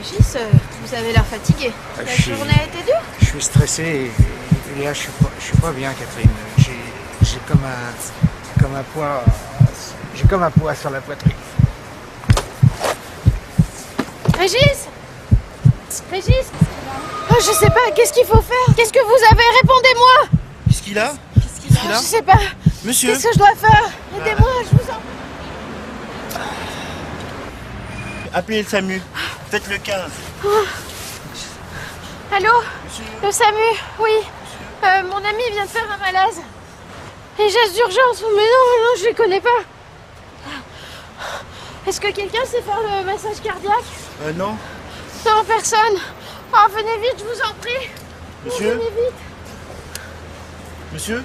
Régis, vous avez l'air fatigué. La journée a été dure? Je suis stressé et là, je suis pas bien, Catherine. J'ai comme un poids... J'ai comme un poids sur la poitrine. Régis? Régis? Oh, je sais pas, qu'est-ce qu'il faut faire? Qu'est-ce que vous avez? Répondez-moi! Qu'est-ce qu'il a? Je sais pas. Monsieur? Qu'est-ce que je dois faire? Aidez-moi, je vous en... Appelez le SAMU. Faites le 15. Allô? Monsieur? Le SAMU? Oui. Mon ami vient de faire un malaise. Les gestes d'urgence? Mais non, je les connais pas. Est-ce que quelqu'un sait faire le massage cardiaque? Non. Non, personne. Oh, venez vite, je vous en prie. Monsieur? Venez vite. Monsieur?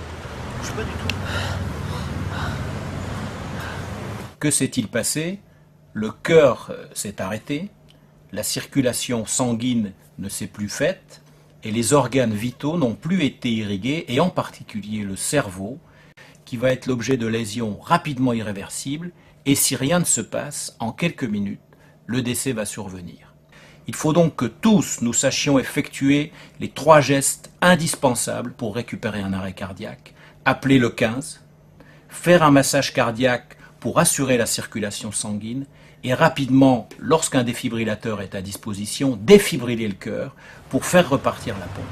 Je sais pas du tout. Que s'est-il passé? Le cœur s'est arrêté, la circulation sanguine ne s'est plus faite et les organes vitaux n'ont plus été irrigués, et en particulier le cerveau, qui va être l'objet de lésions rapidement irréversibles, et si rien ne se passe, en quelques minutes, le décès va survenir. Il faut donc que tous nous sachions effectuer les 3 gestes indispensables pour récupérer un arrêt cardiaque. Appeler le 15, faire un massage cardiaque pour assurer la circulation sanguine, et rapidement, lorsqu'un défibrillateur est à disposition, défibriller le cœur pour faire repartir la pompe.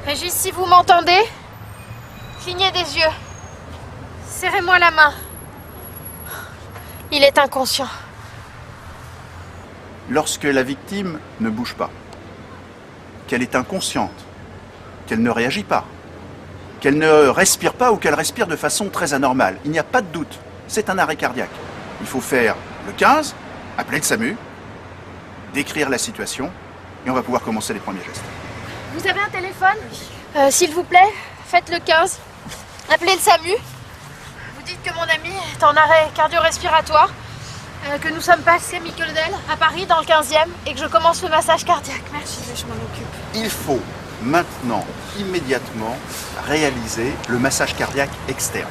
Régis, si vous m'entendez, clignez des yeux. Serrez-moi la main. Il est inconscient. Lorsque la victime ne bouge pas, qu'elle est inconsciente, qu'elle ne réagit pas, qu'elle ne respire pas ou qu'elle respire de façon très anormale, il n'y a pas de doute, c'est un arrêt cardiaque. Il faut faire le 15, appeler le SAMU, décrire la situation, et on va pouvoir commencer les premiers gestes. Vous avez un téléphone? S'il vous plaît, faites le 15. Appelez le SAMU. Vous dites que mon ami est en arrêt cardio-respiratoire, que nous sommes passés Mickeldel à Paris dans le 15e et que je commence le massage cardiaque. Merci, je m'en occupe. Il faut maintenant, immédiatement, réaliser le massage cardiaque externe.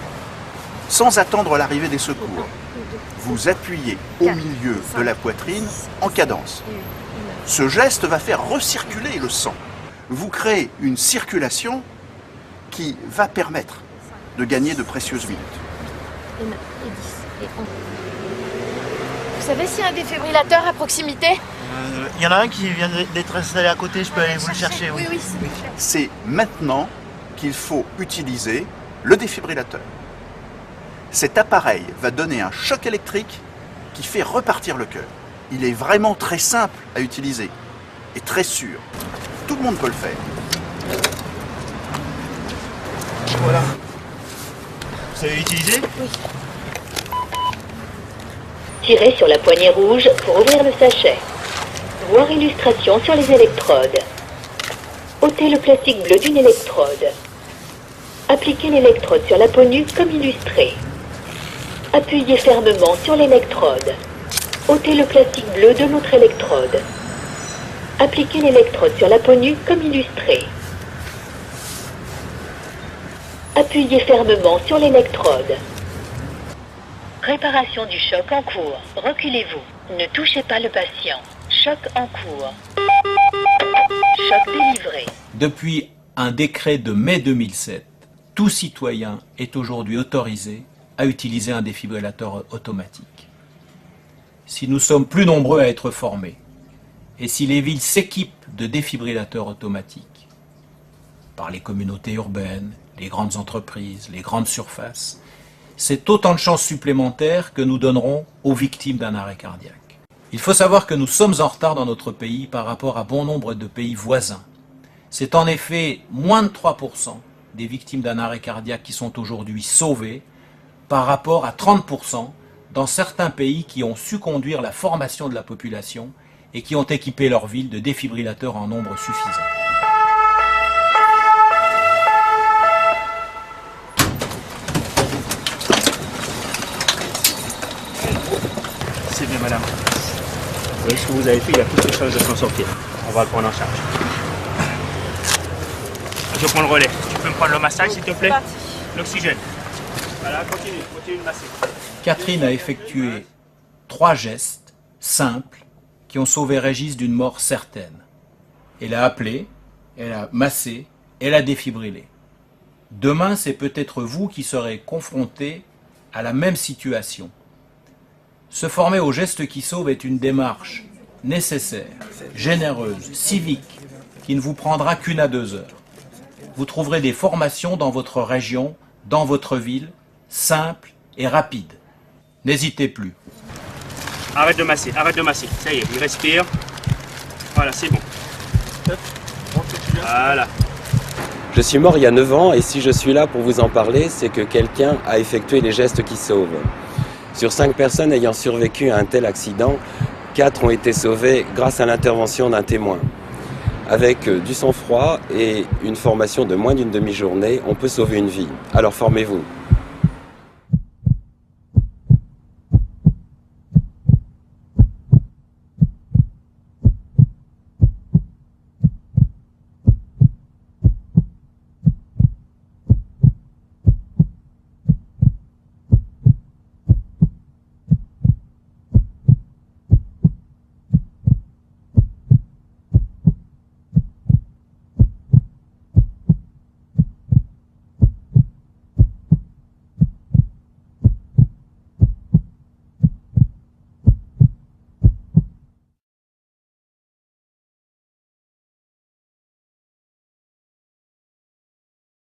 Sans attendre l'arrivée des secours. Vous appuyez au milieu de la poitrine en cadence. Ce geste va faire recirculer le sang. Vous créez une circulation qui va permettre de gagner de précieuses minutes. Vous savez s'il y a un défibrillateur à proximité? Il y en a un qui vient d'être installé à côté, je peux aller vous le chercher. Oui, s'il vous plaît. C'est maintenant qu'il faut utiliser le défibrillateur. Cet appareil va donner un choc électrique qui fait repartir le cœur. Il est vraiment très simple à utiliser et très sûr. Tout le monde peut le faire. Voilà. Vous savez utiliser? Oui. Tirez sur la poignée rouge pour ouvrir le sachet. Voir illustration sur les électrodes. Ôtez le plastique bleu d'une électrode. Appliquez l'électrode sur la peau nue comme illustré. Appuyez fermement sur l'électrode. Ôtez le plastique bleu de l'autre électrode. Appliquez l'électrode sur la peau nue comme illustré. Appuyez fermement sur l'électrode. Réparation du choc en cours. Reculez-vous. Ne touchez pas le patient. Choc en cours. Choc délivré. Depuis un décret de mai 2007, tout citoyen est aujourd'hui autorisé à utiliser un défibrillateur automatique. Si nous sommes plus nombreux à être formés, et si les villes s'équipent de défibrillateurs automatiques, par les communautés urbaines, les grandes entreprises, les grandes surfaces, c'est autant de chances supplémentaires que nous donnerons aux victimes d'un arrêt cardiaque. Il faut savoir que nous sommes en retard dans notre pays par rapport à bon nombre de pays voisins. C'est en effet moins de 3% des victimes d'un arrêt cardiaque qui sont aujourd'hui sauvées par rapport à 30% dans certains pays qui ont su conduire la formation de la population et qui ont équipé leurs villes de défibrillateurs en nombre suffisant. C'est bien, madame. Vous voyez ce que vous avez fait, il a toutes les chances de s'en sortir. On va le prendre en charge. Je prends le relais. Tu peux me prendre le massage, s'il te plaît? L'oxygène. Voilà, continue de masser. Catherine a effectué 3 gestes simples qui ont sauvé Régis d'une mort certaine. Elle a appelé, elle a massé, elle a défibrillé. Demain, c'est peut-être vous qui serez confrontés à la même situation. Se former au geste qui sauve est une démarche nécessaire, généreuse, civique, qui ne vous prendra qu'1 à 2 heures. Vous trouverez des formations dans votre région, dans votre ville, simples et rapides. N'hésitez plus. Arrête de masser, ça y est, il respire. Voilà, c'est bon. Voilà. Je suis mort il y a 9 ans et si je suis là pour vous en parler, c'est que quelqu'un a effectué les gestes qui sauvent. Sur 5 personnes ayant survécu à un tel accident, 4 ont été sauvées grâce à l'intervention d'un témoin. Avec du sang-froid et une formation de moins d'une demi-journée, on peut sauver une vie. Alors formez-vous.